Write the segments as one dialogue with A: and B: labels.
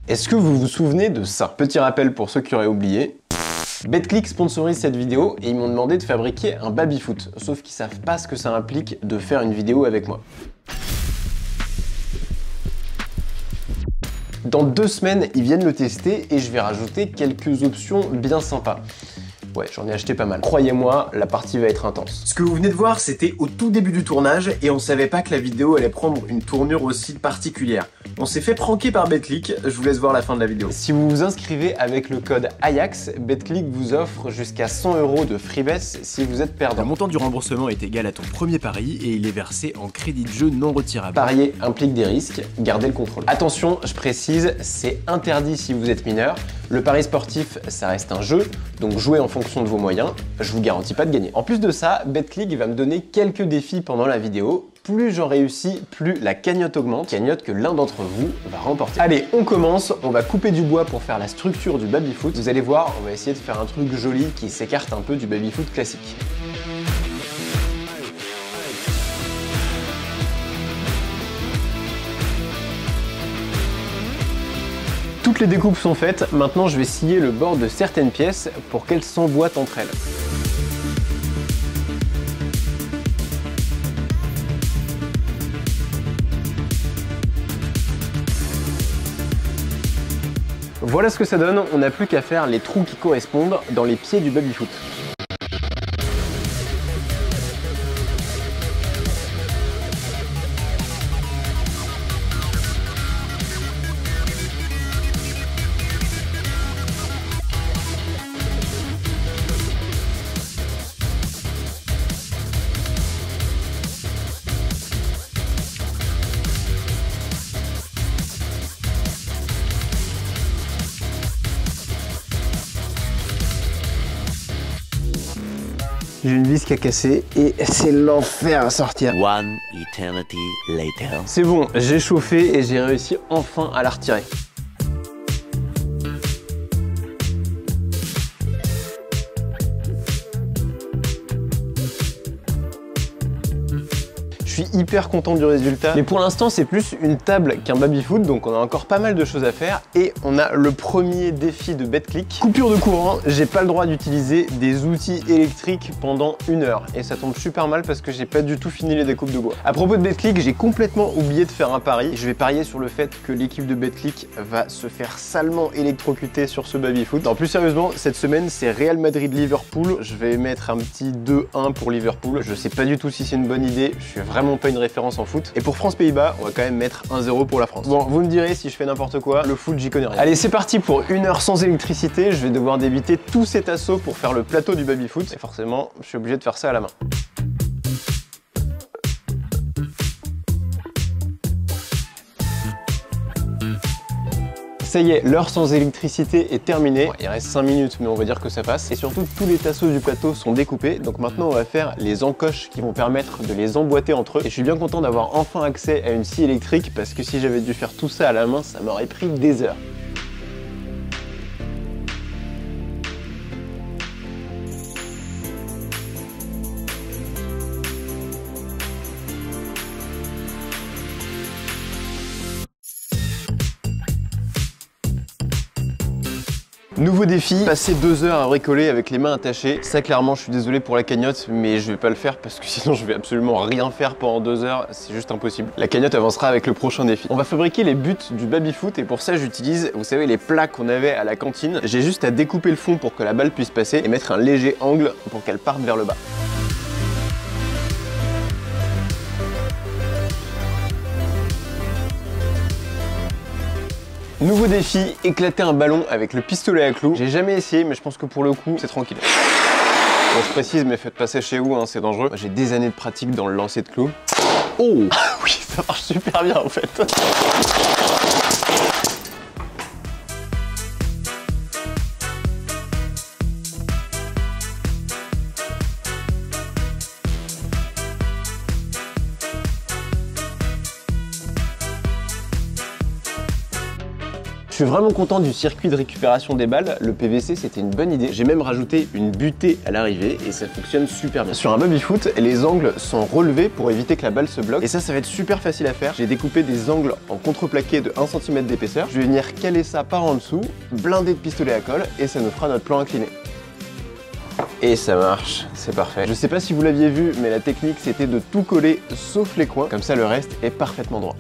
A: Est-ce que vous vous souvenez de ça? Petit rappel pour ceux qui auraient oublié. Betclic sponsorise cette vidéo et ils m'ont demandé de fabriquer un baby-foot, sauf qu'ils savent pas ce que ça implique de faire une vidéo avec moi. Dans 2 semaines, ils viennent le tester et je vais rajouter quelques options bien sympas. Ouais, j'en ai acheté pas mal. Croyez-moi, la partie va être intense. Ce que vous venez de voir, c'était au tout début du tournage et on savait pas que la vidéo allait prendre une tournure aussi particulière. On s'est fait pranker par Betclic, je vous laisse voir la fin de la vidéo. Si vous vous inscrivez avec le code Ajax, Betclic vous offre jusqu'à 100 € de free bets si vous êtes perdant.
B: Le montant du remboursement est égal à ton premier pari et il est versé en crédit de jeu non retirable.
A: Parier implique des risques, gardez le contrôle. Attention, je précise, c'est interdit si vous êtes mineur. Le pari sportif, ça reste un jeu, donc jouez en fonction de vos moyens, je vous garantis pas de gagner. En plus de ça, Betclic va me donner quelques défis pendant la vidéo. Plus j'en réussis, plus la cagnotte augmente, cagnotte que l'un d'entre vous va remporter. Allez, on commence, on va couper du bois pour faire la structure du baby-foot. Vous allez voir, on va essayer de faire un truc joli qui s'écarte un peu du baby-foot classique. Toutes les découpes sont faites, maintenant je vais scier le bord de certaines pièces pour qu'elles s'emboîtent entre elles. Voilà ce que ça donne, on n'a plus qu'à faire les trous qui correspondent dans les pieds du baby-foot. J'ai une vis qui a cassé et c'est l'enfer à sortir.
C: One eternity later.
A: C'est bon, j'ai chauffé et j'ai réussi enfin à la retirer. Je suis hyper content du résultat, mais pour l'instant c'est plus une table qu'un baby-foot, donc on a encore pas mal de choses à faire et on a le premier défi de Betclic. Coupure de courant, j'ai pas le droit d'utiliser des outils électriques pendant 1 heure et ça tombe super mal parce que j'ai pas du tout fini les découpes de bois. À propos de Betclic, j'ai complètement oublié de faire un pari. Je vais parier sur le fait que l'équipe de Betclic va se faire salement électrocuter sur ce baby-foot. Non, plus sérieusement, cette semaine c'est Real Madrid-Liverpool. Je vais mettre un petit 2-1 pour Liverpool. Je sais pas du tout si c'est une bonne idée, je suis vraiment pas une référence en foot. Et pour France-Pays-Bas, on va quand même mettre 1-0 pour la France. Bon, vous me direz si je fais n'importe quoi, le foot j'y connais rien. Allez, c'est parti pour 1 heure sans électricité. Je vais devoir débiter tout cet assaut pour faire le plateau du baby-foot. Et forcément, je suis obligé de faire ça à la main. Ça y est, l'heure sans électricité est terminée. Bon, il reste 5 minutes, mais on va dire que ça passe. Et surtout, tous les tasseaux du plateau sont découpés. Donc maintenant, on va faire les encoches qui vont permettre de les emboîter entre eux. Et je suis bien content d'avoir enfin accès à une scie électrique parce que si j'avais dû faire tout ça à la main, ça m'aurait pris des heures. Nouveau défi, passer 2 heures à bricoler avec les mains attachées. Ça clairement, je suis désolé pour la cagnotte, mais je vais pas le faire parce que sinon je vais absolument rien faire pendant 2 heures, c'est juste impossible. La cagnotte avancera avec le prochain défi. On va fabriquer les buts du baby-foot et pour ça j'utilise, vous savez, les plats qu'on avait à la cantine. J'ai juste à découper le fond pour que la balle puisse passer et mettre un léger angle pour qu'elle parte vers le bas. Nouveau défi, éclater un ballon avec le pistolet à clous. J'ai jamais essayé, mais je pense que pour le coup, c'est tranquille. Bon, je précise, mais faites pas ça chez vous, hein, c'est dangereux. J'ai des années de pratique dans le lancer de clous. Oh oui, ça marche super bien en fait. Je suis vraiment content du circuit de récupération des balles, le PVC c'était une bonne idée. J'ai même rajouté une butée à l'arrivée et ça fonctionne super bien. Sur un baby-foot, les angles sont relevés pour éviter que la balle se bloque et ça va être super facile à faire. J'ai découpé des angles en contreplaqué de 1 cm d'épaisseur. Je vais venir caler ça par en dessous, blinder de pistolet à colle et ça nous fera notre plan incliné. Et ça marche, c'est parfait. Je sais pas si vous l'aviez vu, mais la technique c'était de tout coller sauf les coins, comme ça le reste est parfaitement droit.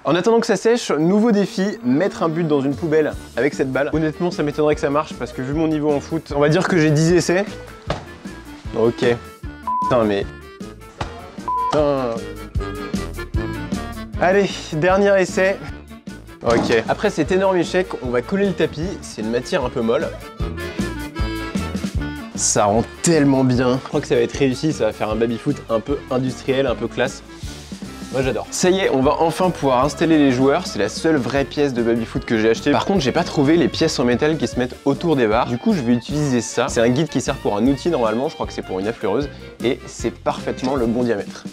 A: En attendant que ça sèche, nouveau défi, mettre un but dans une poubelle avec cette balle. Honnêtement, ça m'étonnerait que ça marche parce que vu mon niveau en foot, on va dire que j'ai 10 essais. Ok. Putain, mais... Putain. Allez, dernier essai. Ok. Après cet énorme échec, on va coller le tapis. C'est une matière un peu molle. Ça rend tellement bien. Je crois que ça va être réussi, ça va faire un baby-foot un peu industriel, un peu classe. Moi j'adore. Ça y est, on va enfin pouvoir installer les joueurs. C'est la seule vraie pièce de baby-foot que j'ai acheté. Par contre, j'ai pas trouvé les pièces en métal qui se mettent autour des barres. Du coup, je vais utiliser ça. C'est un guide qui sert pour un outil normalement. Je crois que c'est pour une affleureuse. Et c'est parfaitement le bon diamètre.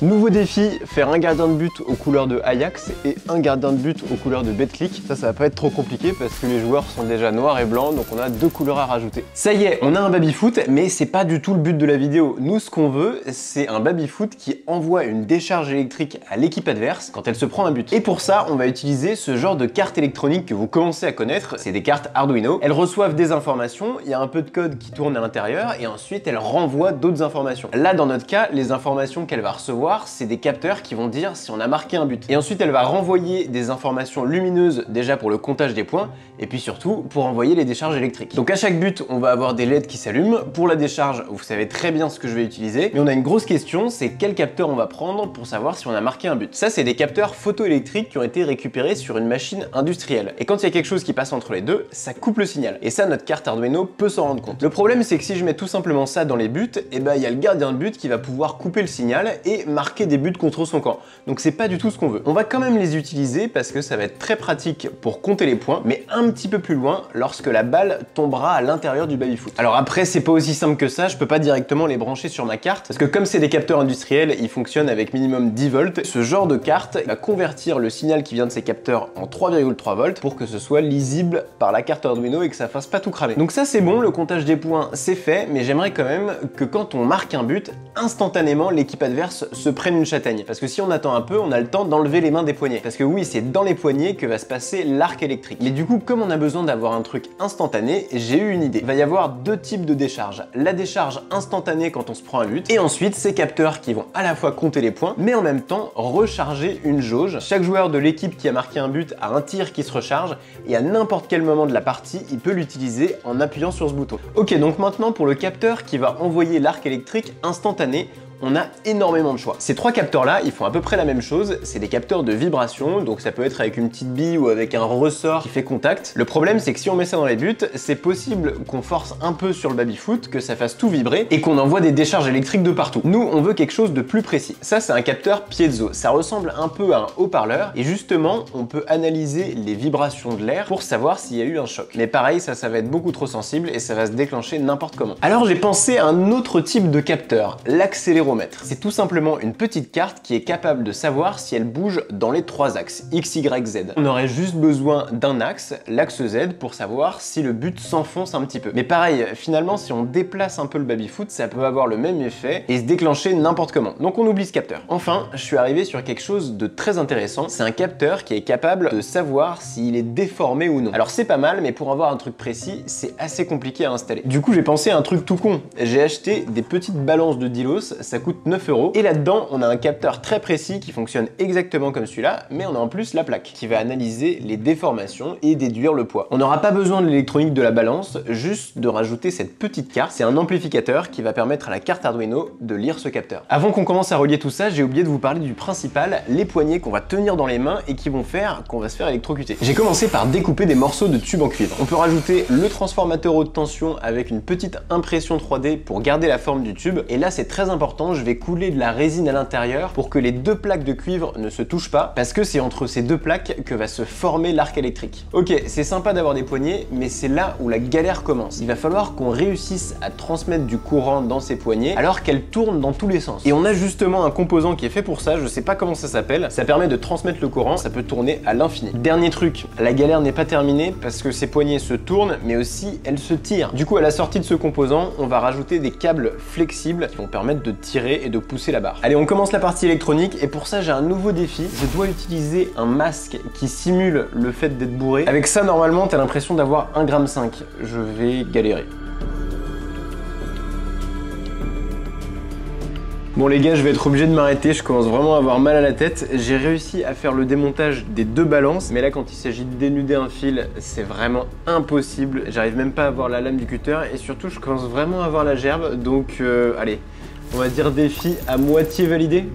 A: Nouveau défi, faire un gardien de but aux couleurs de Ajax et un gardien de but aux couleurs de Betclic. Ça va pas être trop compliqué parce que les joueurs sont déjà noirs et blancs, donc on a 2 couleurs à rajouter. Ça y est, on a un baby-foot, mais c'est pas du tout le but de la vidéo. Nous, ce qu'on veut, c'est un baby-foot qui envoie une décharge électrique à l'équipe adverse quand elle se prend un but. Et pour ça, on va utiliser ce genre de cartes électroniques que vous commencez à connaître. C'est des cartes Arduino. Elles reçoivent des informations, il y a un peu de code qui tourne à l'intérieur et ensuite elles renvoient d'autres informations. Là, dans notre cas, les informations qu'elle va recevoir, c'est des capteurs qui vont dire si on a marqué un but. Et ensuite, elle va renvoyer des informations lumineuses déjà pour le comptage des points et puis surtout pour envoyer les décharges électriques. Donc à chaque but, on va avoir des LED qui s'allument. Pour la décharge, vous savez très bien ce que je vais utiliser. Mais on a une grosse question, c'est quel capteur on va prendre pour savoir si on a marqué un but. Ça, c'est des capteurs photoélectriques qui ont été récupérés sur une machine industrielle. Et quand il y a quelque chose qui passe entre les deux, ça coupe le signal. Et ça, notre carte Arduino peut s'en rendre compte. Le problème, c'est que si je mets tout simplement ça dans les buts, et ben il y a le gardien de but qui va pouvoir couper le signal et marquer des buts contre son camp. Donc c'est pas du tout ce qu'on veut. On va quand même les utiliser parce que ça va être très pratique pour compter les points, mais un petit peu plus loin lorsque la balle tombera à l'intérieur du baby-foot. Alors après, c'est pas aussi simple que ça, je peux pas directement les brancher sur ma carte parce que comme c'est des capteurs industriels, ils fonctionnent avec minimum 10 volts. Ce genre de carte va convertir le signal qui vient de ces capteurs en 3,3 volts pour que ce soit lisible par la carte Arduino et que ça fasse pas tout cramer. Donc ça c'est bon, le comptage des points c'est fait, mais j'aimerais quand même que quand on marque un but, instantanément l'équipe adverse se prenne une châtaigne. Parce que si on attend un peu, on a le temps d'enlever les mains des poignets. Parce que oui, c'est dans les poignets que va se passer l'arc électrique. Mais du coup, comme on a besoin d'avoir un truc instantané, j'ai eu une idée. Il va y avoir 2 types de décharge. La décharge instantanée quand on se prend un but, et ensuite ces capteurs qui vont à la fois compter les points, mais en même temps recharger une jauge. Chaque joueur de l'équipe qui a marqué un but a un tir qui se recharge, et à n'importe quel moment de la partie, il peut l'utiliser en appuyant sur ce bouton. Ok, donc maintenant pour le capteur qui va envoyer l'arc électrique instantané, on a énormément de choix. Ces 3 capteurs-là, ils font à peu près la même chose. C'est des capteurs de vibration, donc ça peut être avec une petite bille ou avec un ressort qui fait contact. Le problème, c'est que si on met ça dans les buts, c'est possible qu'on force un peu sur le baby-foot, que ça fasse tout vibrer et qu'on envoie des décharges électriques de partout. Nous, on veut quelque chose de plus précis. Ça, c'est un capteur piezo. Ça ressemble un peu à un haut-parleur et justement, on peut analyser les vibrations de l'air pour savoir s'il y a eu un choc. Mais pareil, ça va être beaucoup trop sensible et ça va se déclencher n'importe comment. Alors, j'ai pensé à un autre type de capteur, l'accéléromètre. C'est tout simplement une petite carte qui est capable de savoir si elle bouge dans les 3 axes, X, Y, Z. On aurait juste besoin d'un axe, l'axe Z, pour savoir si le but s'enfonce un petit peu. Mais pareil, finalement, si on déplace un peu le baby-foot, ça peut avoir le même effet et se déclencher n'importe comment. Donc on oublie ce capteur. Enfin, je suis arrivé sur quelque chose de très intéressant. C'est un capteur qui est capable de savoir s'il est déformé ou non. Alors c'est pas mal, mais pour avoir un truc précis, c'est assez compliqué à installer. Du coup, j'ai pensé à un truc tout con. J'ai acheté des petites balances de Delos, ça coûte 9 €. Et là-dedans, on a un capteur très précis qui fonctionne exactement comme celui-là, mais on a en plus la plaque qui va analyser les déformations et déduire le poids. On n'aura pas besoin de l'électronique de la balance, juste de rajouter cette petite carte. C'est un amplificateur qui va permettre à la carte Arduino de lire ce capteur. Avant qu'on commence à relier tout ça, j'ai oublié de vous parler du principal, les poignées qu'on va tenir dans les mains et qui vont faire qu'on va se faire électrocuter. J'ai commencé par découper des morceaux de tube en cuivre. On peut rajouter le transformateur haute tension avec une petite impression 3D pour garder la forme du tube. Et là, c'est très important courant, je vais couler de la résine à l'intérieur pour que les deux plaques de cuivre ne se touchent pas, parce que c'est entre ces deux plaques que va se former l'arc électrique. Ok, c'est sympa d'avoir des poignées, mais c'est là où la galère commence. Il va falloir qu'on réussisse à transmettre du courant dans ces poignées alors qu'elles tournent dans tous les sens. Et on a justement un composant qui est fait pour ça, je sais pas comment ça s'appelle, ça permet de transmettre le courant, ça peut tourner à l'infini. Dernier truc, la galère n'est pas terminée parce que ces poignées se tournent, mais aussi elles se tirent. Du coup, à la sortie de ce composant, on va rajouter des câbles flexibles qui vont permettre de tirer et de pousser la barre. Allez, on commence la partie électronique et pour ça, j'ai un nouveau défi. Je dois utiliser un masque qui simule le fait d'être bourré. Avec ça, normalement, t'as l'impression d'avoir 1,5 g. Je vais galérer. Bon les gars, je vais être obligé de m'arrêter, je commence vraiment à avoir mal à la tête. J'ai réussi à faire le démontage des deux balances, mais là quand il s'agit de dénuder un fil, c'est vraiment impossible. J'arrive même pas à avoir la lame du cutter et surtout je commence vraiment à avoir la gerbe, donc allez, on va dire défi à moitié validé.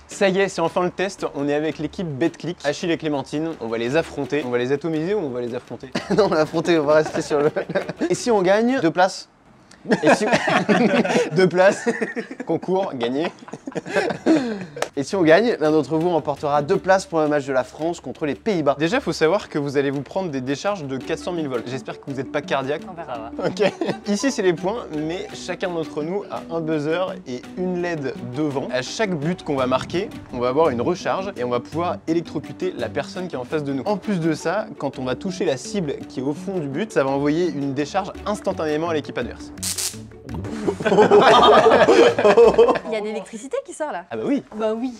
A: Ça y est, c'est enfin le test, on est avec l'équipe Betclic, Achille et Clémentine, on va les affronter. On va les atomiser ou on va les affronter?
D: Non, on va affronter, on va rester sur le... Et si on gagne, 2 places.
A: Et si... 2 places, concours, gagné.
D: Et si on gagne, l'un d'entre vous emportera 2 places pour un match de la France contre les Pays-Bas.
A: Déjà, faut savoir que vous allez vous prendre des décharges de 400 000 volts. J'espère que vous n'êtes pas cardiaque.
E: On verra.
A: Ok. Ici, c'est les points, mais chacun d'entre nous a un buzzer et une LED devant. À chaque but qu'on va marquer, on va avoir une recharge et on va pouvoir électrocuter la personne qui est en face de nous. En plus de ça, quand on va toucher la cible qui est au fond du but, ça va envoyer une décharge instantanément à l'équipe adverse.
E: Il y a de l'électricité qui sort là.
A: Ah bah oui.
E: Bah oui.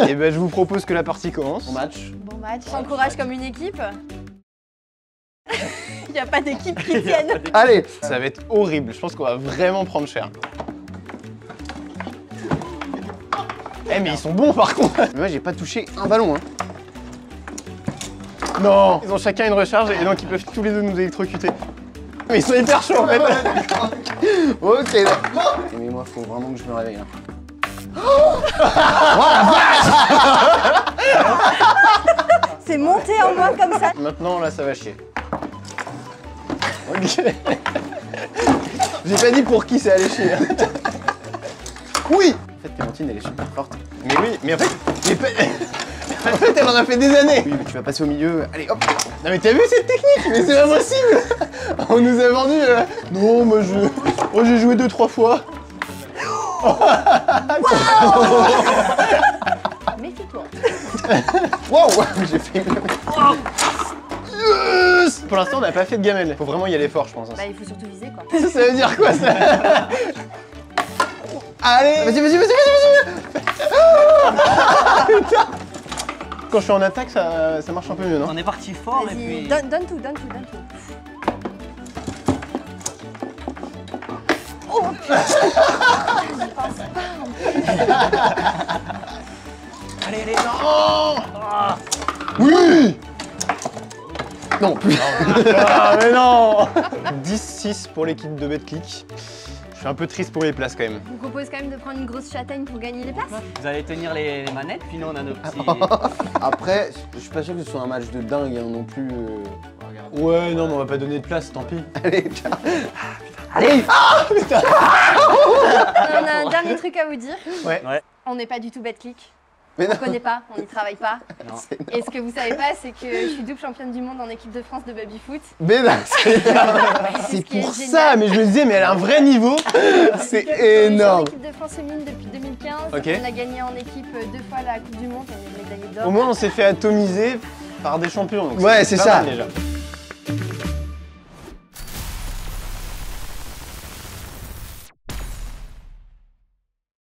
A: Et bah je vous propose que la partie commence.
D: Bon match.
E: Bon match. S'encourage comme une équipe. Il n'y a pas d'équipe qui tienne.
D: Allez.
A: Ça va être horrible, je pense qu'on va vraiment prendre cher. Eh mais ils sont bons par contre.
D: Mais moi j'ai pas touché un ballon hein.
A: Non. Ils ont chacun une recharge et donc ils peuvent tous les deux nous électrocuter. Mais ils sont hyper chauds en fait.
D: Ok d'accord. Mais moi faut vraiment que je me réveille là.
E: C'est monté en moi comme ça.
A: Maintenant là ça va chier. Ok. J'ai pas dit pour qui ça allait chier. Oui.
D: En fait Clémentine elle est super forte.
A: Mais oui, mais en fait, en fait elle en a fait des années.
D: Oui mais tu vas passer au milieu. Allez hop.
A: Non mais t'as vu cette technique? Mais c'est pas possible. On nous a vendu non moi j'ai joué 2-3 fois.
E: Méfie-toi.
D: Wow. J'ai fait une...
A: Yes. Pour l'instant on n'a pas fait de gamelle. Faut vraiment y aller fort je pense.
E: Bah il faut surtout viser quoi.
A: Ça veut dire quoi ça? Allez.
D: Vas-y.
A: Putain. Quand je suis en attaque ça marche un peu mieux non?
F: On est parti fort et
E: Vas-y,
F: puis...
E: donne tout. Oh putain. J'y pense pas en plus.
A: Allez non.
D: Oui. Non plus.
A: Ah mais non. 10-6 pour l'équipe de Betclic. Je suis un peu triste pour les places quand même.
E: Je vous propose quand même de prendre une grosse châtaigne pour gagner les places.
F: Vous allez tenir les manettes, puis nous on a nos petits...
D: Après, je suis pas sûr que ce soit un match de dingue hein, non plus.
A: Ouais non mais on va pas donner de place, tant pis.
D: Allez, ciao.
A: Allez. Ah putain.
E: On a un dernier truc à vous dire.
A: Ouais.
E: On n'est pas du tout Betclic.
D: Mais
E: On
D: non.
E: connaît pas, on n'y travaille pas.
F: Non.
E: Et ce que vous savez pas, c'est que je suis double championne du monde en équipe de France de baby-foot.
A: Mais non, c'est
E: C'est
A: pour ça, mais je me disais mais elle a un vrai niveau. C'est
E: Je suis en
A: énorme.
E: équipe de France féminine depuis 2015.
A: Ok.
E: On a gagné en équipe 2 fois la Coupe du Monde et une médaille d'or.
A: Au moins on s'est fait atomiser par des champions. Donc
D: Ouais, c'est
A: pas
D: ça.
A: mal, déjà.